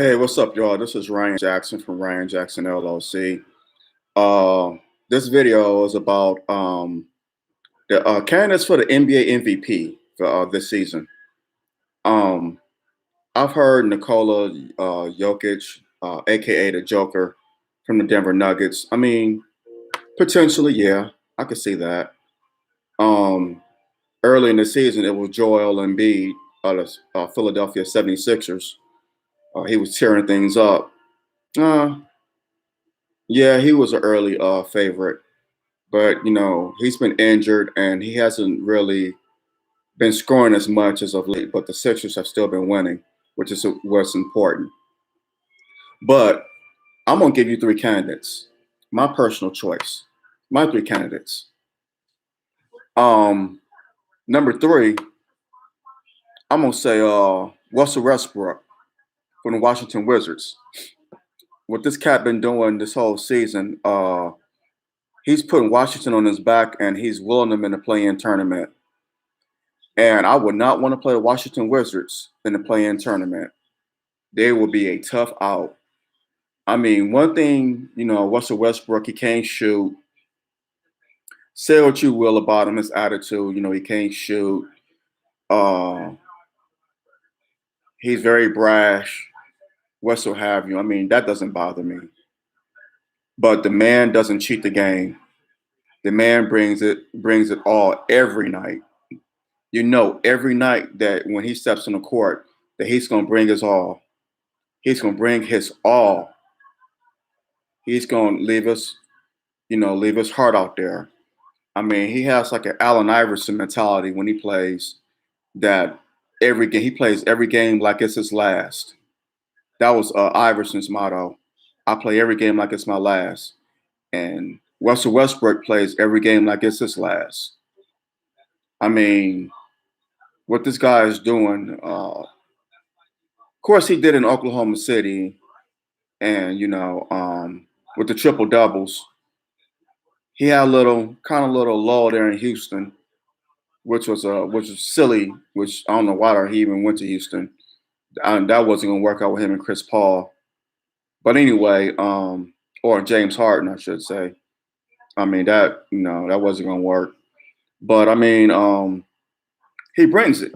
Hey, what's up, y'all? This is Ryan Jackson from Ryan Jackson LLC. Uh, this video is about the candidates for the NBA MVP for this season. Um, I've heard Nikola Jokic, aka the Joker, from the Denver Nuggets. I mean, potentially, yeah, I could see that. Um, Early in the season, it was Joel Embiid of the Philadelphia 76ers. He was tearing things up. Uh, yeah, he was an early favorite. But he's been injured and he hasn't really been scoring as much as of late. But the Sixers have still been winning, which is what's important. But I'm gonna give you three candidates, my personal choice, my three candidates. Um, Number three, I'm gonna say Russell Westbrook from the Washington Wizards. What this cat been doing this whole season, he's putting Washington on his back and he's willing them in the play-in tournament. And I would not want to play the Washington Wizards in the play-in tournament. They will be a tough out. I mean, one thing, Russell Westbrook, he can't shoot. Say what you will about him, his attitude, he can't shoot. Uh, he's very brash, what so have you. I mean, that doesn't bother me. But the man doesn't cheat the game. The man brings it all every night. Every night that when he steps on the court, that he's gonna bring his all. He's gonna bring his all. He's gonna leave his heart out there. I mean, he has like an Allen Iverson mentality when he plays. That every game he plays every game like it's his last. That was Iverson's motto. I play every game like it's my last. And Russell Westbrook plays every game like it's his last. I mean, what this guy is doing. Of course, he did in Oklahoma City, and with the triple doubles. He had a little lull there in Houston, which was silly. Which I don't know why he even went to Houston. That wasn't gonna work out with him and Chris Paul. But anyway, or James Harden, I should say. I mean that wasn't gonna work. But I mean, he brings it.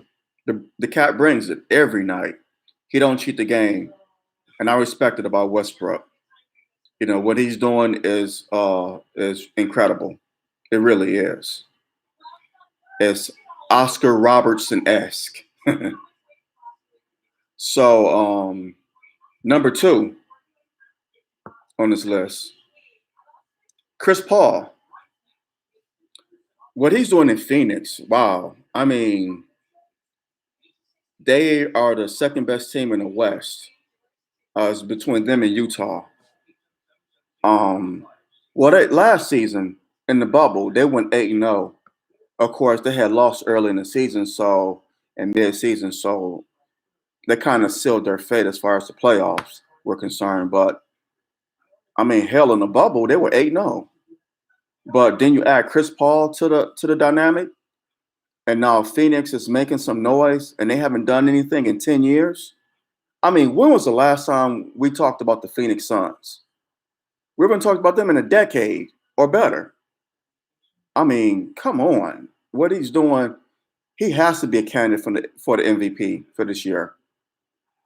The cat brings it every night. He don't cheat the game, and I respect it about Westbrook. What he's doing is incredible. It really is. It's Oscar Robertson esque. So number two on this list, Chris Paul. What he's doing in Phoenix, wow. I mean, they are the second best team in the West. It's between them and Utah. Um, last season in the bubble, they went 8-0. Of course, they had lost early in the season, so and mid-season, so they kind of sealed their fate as far as the playoffs were concerned. But I mean, hell, in the bubble, they were 8-0. But then you add Chris Paul to the dynamic, and now Phoenix is making some noise, and they haven't done anything in 10 years. I mean, when was the last time we talked about the Phoenix Suns? We haven't talked about them in a decade or better. I mean, come on. What he's doing, he has to be a candidate for the MVP for this year.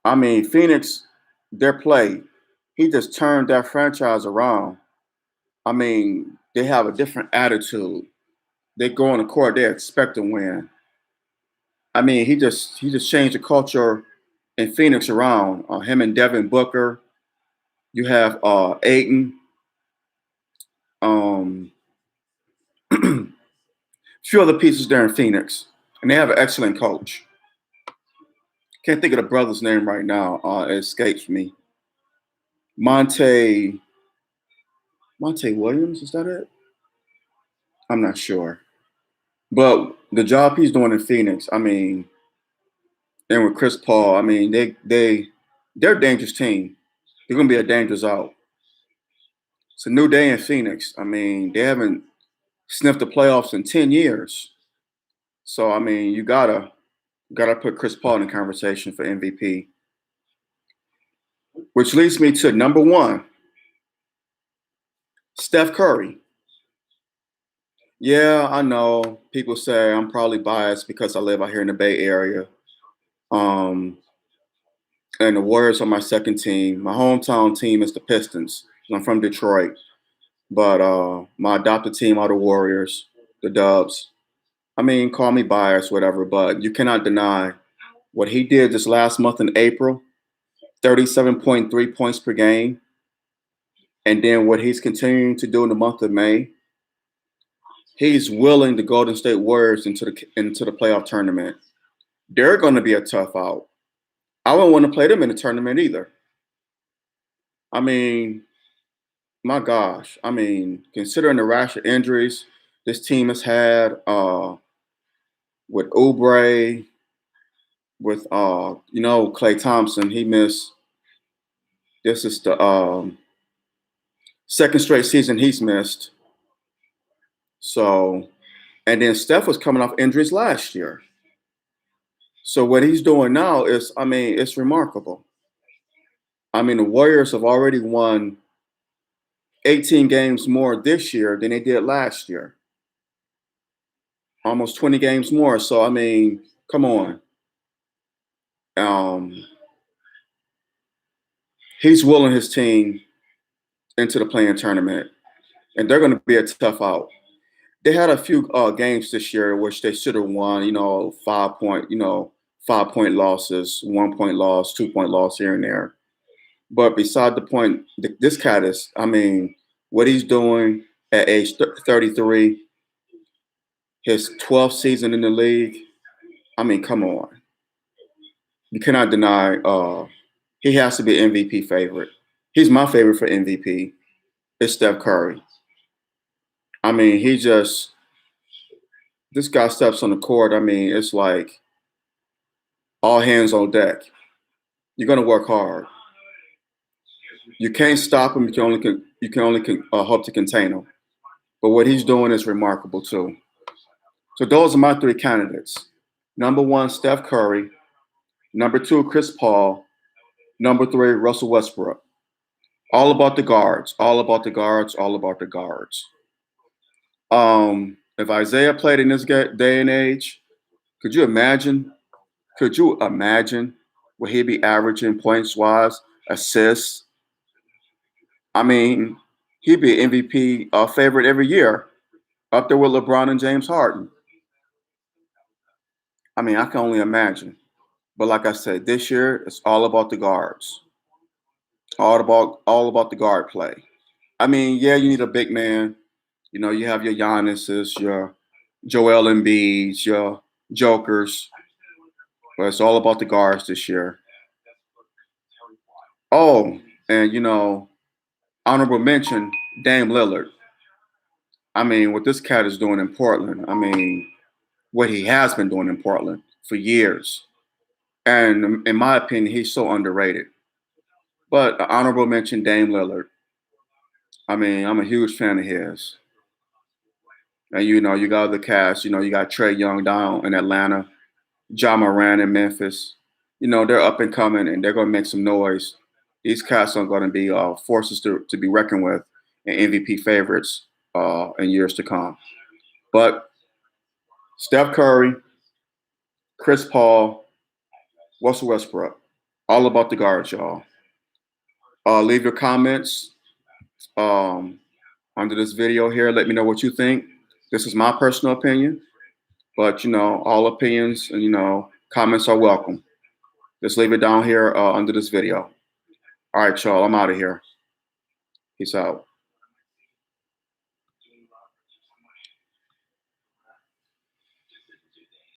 I mean, Phoenix, their play, he just turned that franchise around. I mean, they have a different attitude. They go on the court, they expect to win. I mean, he just changed the culture in Phoenix around. Him and Devin Booker. You have Aiton. Um, few other pieces there in Phoenix, and they have an excellent coach. Can't think of the brother's name right now. It escapes me. Monte Monte Williams, is that it? I'm not sure. But the job he's doing in Phoenix, I mean, and with Chris Paul, I mean, they're a dangerous team. They're gonna be a dangerous out. It's a new day in Phoenix. I mean, they haven't sniffed the playoffs in 10 years. So I mean, you gotta put Chris Paul in the conversation for MVP. which leads me to number one, Steph Curry. Yeah, I know people say I'm probably biased because I live out here in the Bay Area. Um, and the Warriors are my second team. My hometown team is the Pistons. I'm from Detroit, but my adopted team are the Warriors, the Dubs. I mean, call me biased, whatever, but you cannot deny what he did this last month in April, 37.3 points per game, and then what he's continuing to do in the month of May. He's willing the Golden State Warriors into the playoff tournament. They're going to be a tough out. I wouldn't want to play them in the tournament either. I mean, my gosh. I mean, considering the rash of injuries this team has had with Oubre, with Klay Thompson, he missed. This is the second straight season he's missed. So, and then Steph was coming off injuries last year. So what he's doing now is, I mean, it's remarkable. I mean, the Warriors have already won 18 games more this year than they did last year. Almost 20 games more. So I mean, come on. Um, he's willing his team into the playing tournament, and they're going to be a tough out. They had a few games this year which they should have won. 5 point, 5 point losses, 1 point loss, 2 point loss here and there. But beside the point, this cat is, I mean, what he's doing at age 33, his 12th season in the league. I mean, come on. You cannot deny he has to be MVP favorite. He's my favorite for MVP. It's Steph Curry. I mean, this guy steps on the court. I mean, it's like all hands on deck. You're gonna work hard. You can't stop him. You can only hope to contain him. But what he's doing is remarkable too. So those are my three candidates. Number one, Steph Curry. Number two, Chris Paul. Number three, Russell Westbrook. All about the guards. All about the guards. All about the guards. If Isaiah played in this day and age, could you imagine? Could you imagine what he'd be averaging points wise, assists? I mean, he'd be an MVP favorite every year, up there with LeBron and James Harden. I mean, I can only imagine. But like I said, this year it's all about the guards. All about the guard play. I mean, yeah, you need a big man. You have your Giannis's, your Joel Embiid's, your Jokers, but it's all about the guards this year. Oh, and honorable mention, Dame Lillard. I mean, what this cat is doing in Portland. I mean, what he has been doing in Portland for years. And in my opinion, he's so underrated. But honorable mention, Dame Lillard. I mean, I'm a huge fan of his. And you got the cast. You got Trae Young down in Atlanta, Ja Moran in Memphis. They're up and coming, and they're going to make some noise. These cats are going to be forces to be reckoned with and MVP favorites in years to come. But Steph Curry, Chris Paul, Russell Westbrook, all about the guards, y'all. Leave your comments under this video here. Let me know what you think. This is my personal opinion, but all opinions and comments are welcome. Just leave it down here under this video. All right, y'all. I'm out of here. Peace out.